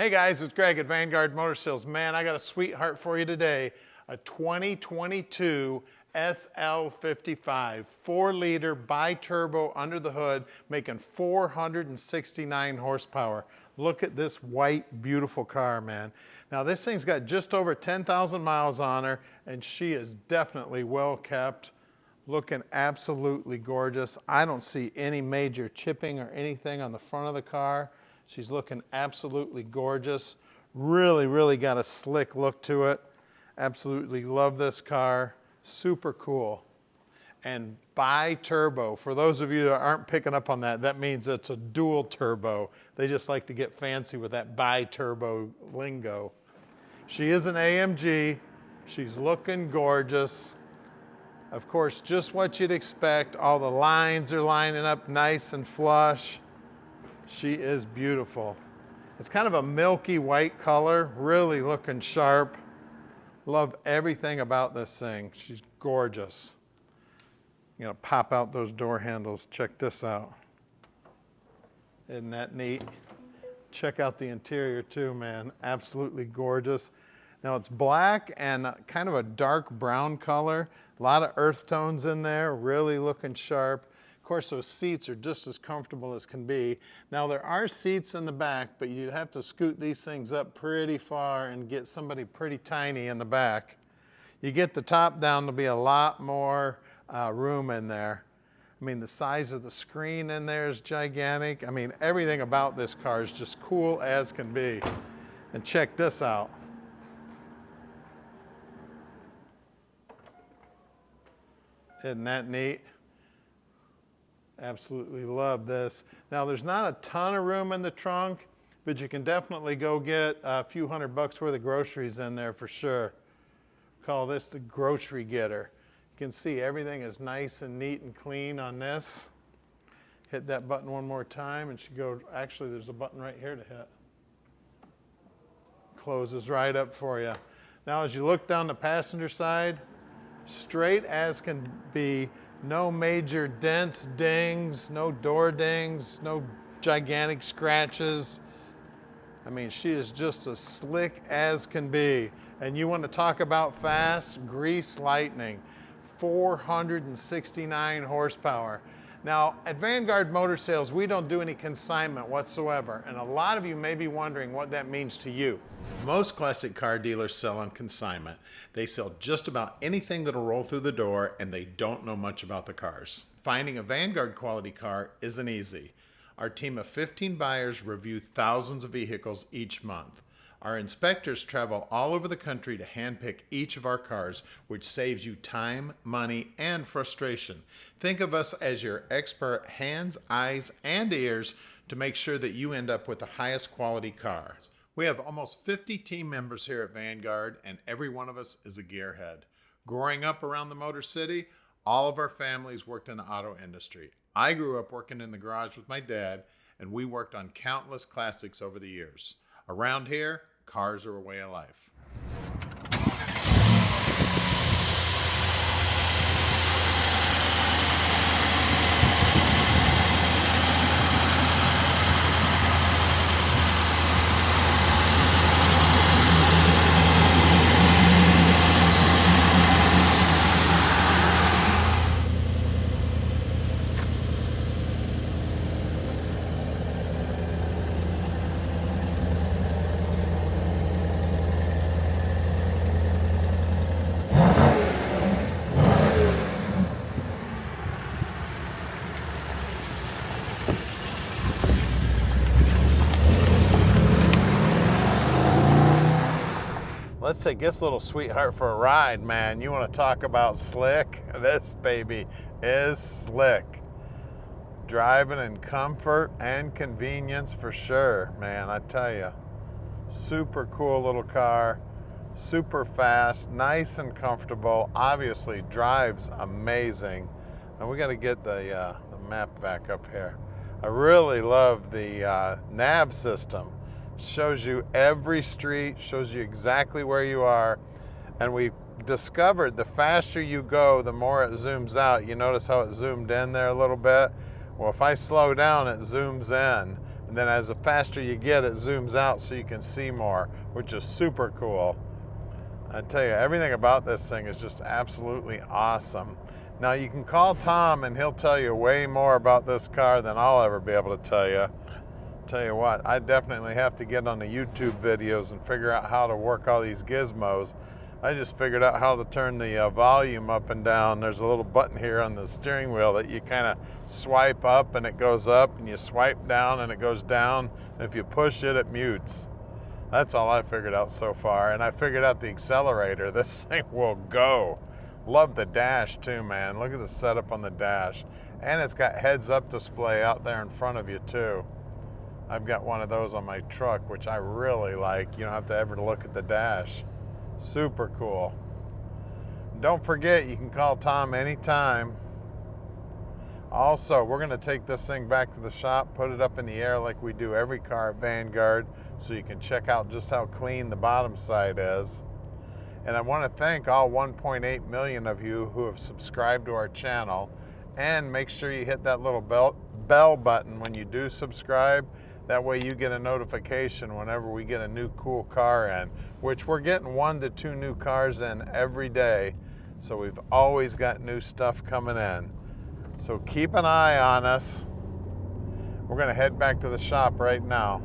Hey guys, it's Greg at Vanguard Motor Sales. Man, I got a sweetheart for you today. A 2022 SL55, 4-liter bi-turbo under the hood, making 469 horsepower. Look at this white, beautiful car, man. Now this thing's got just over 10,000 miles on her, and she is definitely well kept. Looking absolutely gorgeous. I don't see any major chipping or anything on the front of the car. She's looking absolutely gorgeous. Really got a slick look to it. Absolutely love this car. Super cool. And bi-turbo, for those of you that aren't picking up on that, that means it's a dual turbo. They just like to get fancy with that bi-turbo lingo. She is an AMG. She's looking gorgeous. Of course, just what you'd expect. All the lines are lining up nice and flush. She is beautiful. It's kind of a milky white color, really looking sharp. Love everything about this thing. She's gorgeous. You know, pop out those door handles. Check this out. Isn't that neat? Check out the interior too, man. Absolutely gorgeous. Now it's black and kind of a dark brown color. A lot of earth tones in there, really looking sharp. Of course, those seats are just as comfortable as can be. Now there are seats in the back, but you'd have to scoot these things up pretty far and get somebody pretty tiny in the back. You get the top down, there'll be a lot more room in there. I mean, the size of the screen in there is gigantic. I mean, everything about this car is just cool as can be. And check this out. Isn't that neat? Absolutely love this. Now there's not a ton of room in the trunk, but you can definitely go get a few $100 worth of groceries in there for sure. Call this the grocery getter. You can see everything is nice and neat and clean on this. Hit that button one more time and she goes, actually there's a button right here to hit. Closes right up for you. Now as you look down the passenger side, straight as can be. No major dents, dings, no door dings, no gigantic scratches. I mean, she is just as slick as can be. And you want to talk about fast? Grease lightning. 469 horsepower. Now, at Vanguard Motor Sales, we don't do any consignment whatsoever. And a lot of you may be wondering what that means to you. Most classic car dealers sell on consignment. They sell just about anything that'll roll through the door, and they don't know much about the cars. Finding a Vanguard quality car isn't easy. Our team of 15 buyers review thousands of vehicles each month. Our inspectors travel all over the country to handpick each of our cars, which saves you time, money, and frustration. Think of us as your expert hands, eyes, and ears to make sure that you end up with the highest quality cars. We have almost 50 team members here at Vanguard, and every one of us is a gearhead. Growing up around the Motor City, all of our families worked in the auto industry. I grew up working in the garage with my dad, and we worked on countless classics over the years. Around here, cars are a way of life. Let's take this little sweetheart for a ride, man. You want to talk about slick? This baby is slick. Driving in comfort and convenience for sure, man, I tell you. Super cool little car, super fast, nice and comfortable. Obviously drives amazing. And we got to get the map back up here. I really love the nav system. Shows you every street, shows you exactly where you are. And we discovered the faster you go, the more it zooms out. You notice how it zoomed in there a little bit? Well, if I slow down, it zooms in. And then as the faster you get, it zooms out so you can see more, which is super cool. I tell you, everything about this thing is just absolutely awesome. Now you can call Tom and he'll tell you way more about this car than I'll ever be able to tell you. Tell you what, I definitely have to get on the YouTube videos and figure out how to work all these gizmos. I just figured out how to turn the volume up and down. There's a little button here on the steering wheel that you kind of swipe up and it goes up, and you swipe down and it goes down. And if you push it, it mutes. That's all I figured out so far. And I figured out the accelerator. This thing will go. Love the dash too, man. Look at the setup on the dash. And it's got heads up display out there in front of you too. I've got one of those on my truck, which I really like. You don't have to ever look at the dash. Super cool. Don't forget, you can call Tom anytime. Also, we're going to take this thing back to the shop, put it up in the air like we do every car at Vanguard, so you can check out just how clean the bottom side is. And I want to thank all 1.8 million of you who have subscribed to our channel. And make sure you hit that little bell button when you do subscribe. That way you get a notification whenever we get a new cool car in, which we're getting 1 to 2 new cars in every day. So we've always got new stuff coming in. So keep an eye on us. We're going to head back to the shop right now.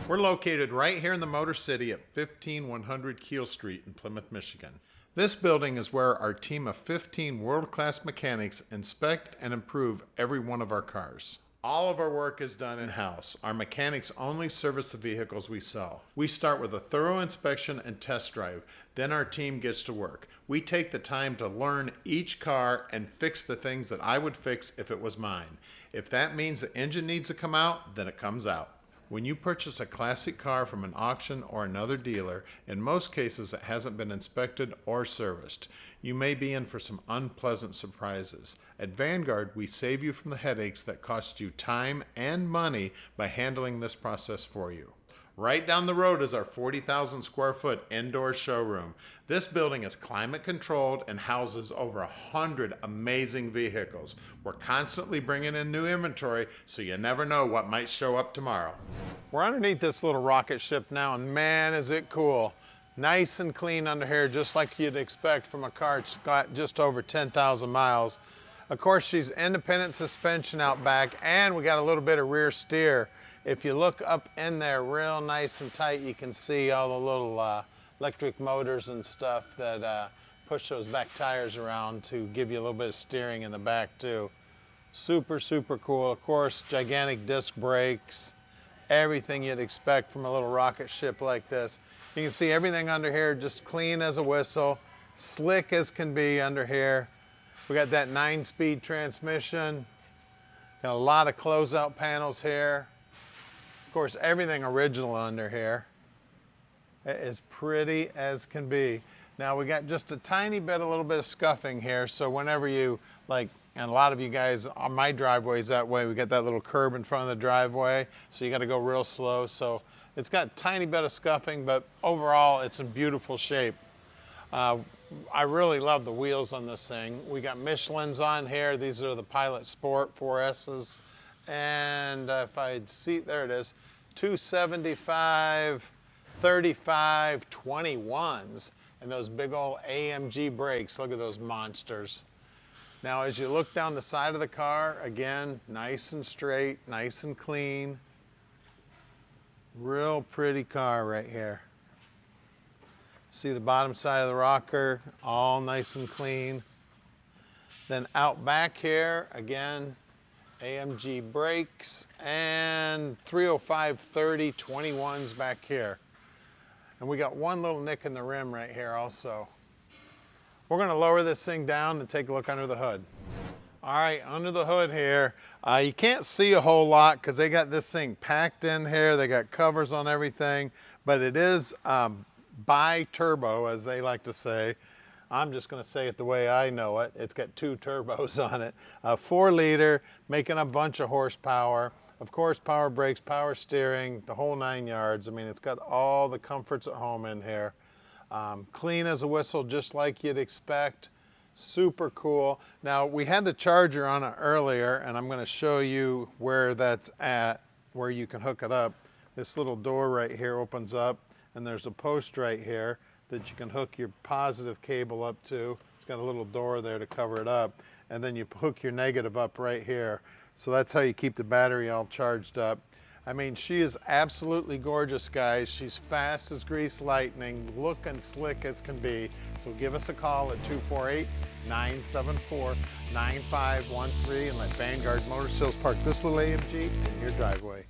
We're located right here in the Motor City at 15100 Keel Street in Plymouth, Michigan. This building is where our team of 15 world-class mechanics inspect and improve every one of our cars. All of our work is done in-house. Our mechanics only service the vehicles we sell. We start with a thorough inspection and test drive. Then our team gets to work. We take the time to learn each car and fix the things that I would fix if it was mine. If that means the engine needs to come out, then it comes out. When you purchase a classic car from an auction or another dealer, in most cases it hasn't been inspected or serviced. You may be in for some unpleasant surprises. At Vanguard, we save you from the headaches that cost you time and money by handling this process for you. Right down the road is our 40,000 square foot indoor showroom. This building is climate controlled and houses over 100 amazing vehicles. We're constantly bringing in new inventory, so you never know what might show up tomorrow. We're underneath this little rocket ship now, and man, is it cool. Nice and clean under here, just like you'd expect from a car that's got just over 10,000 miles. Of course, she's independent suspension out back, and we got a little bit of rear steer. If you look up in there real nice and tight, you can see all the little electric motors and stuff that push those back tires around to give you a little bit of steering in the back too. Super, super cool. Of course, gigantic disc brakes, everything you'd expect from a little rocket ship like this. You can see everything under here just clean as a whistle, slick as can be under here. We got that 9-speed transmission. Got a lot of closeout panels here. Of course, everything original under here. It is pretty as can be. Now we got just a tiny bit, a little bit of scuffing here. So whenever you, like, and a lot of you guys on my driveway's that way, we got that little curb in front of the driveway. So you got to go real slow. So it's got a tiny bit of scuffing, but overall it's in beautiful shape. I really love the wheels on this thing. We got Michelin's on here. These are the Pilot Sport 4S's. And if I see, there it is, 275, 35, 21s, and those big old AMG brakes. Look at those monsters. Now, as you look down the side of the car, again, nice and straight, nice and clean. Real pretty car right here. See the bottom side of the rocker, all nice and clean. Then out back here, again, AMG brakes and 305 30 21s back here. And we got one little nick in the rim right here also. We're going to lower this thing down and take a look under the hood. All right, under the hood here, you can't see a whole lot because they got this thing packed in here. They got covers on everything, but it is bi-turbo, as they like to say. I'm just going to say it the way I know it. It's got 2 turbos on it. 4-liter, making a bunch of horsepower. Of course, power brakes, power steering, the whole 9 yards. I mean, it's got all the comforts at home in here. Clean as a whistle, just like you'd expect. Super cool. Now, we had the charger on it earlier, and I'm going to show you where that's at. where you can hook it up. This little door right here opens up, and there's a post right here that you can hook your positive cable up to. It's got a little door there to cover it up, and then you hook your negative up right here. So that's how you keep the battery all charged up. I mean, she is absolutely gorgeous, guys. She's fast as grease lightning, looking slick as can be. So give us a call at 248-974-9513 and let Vanguard Motor Sales park this little AMG in your driveway.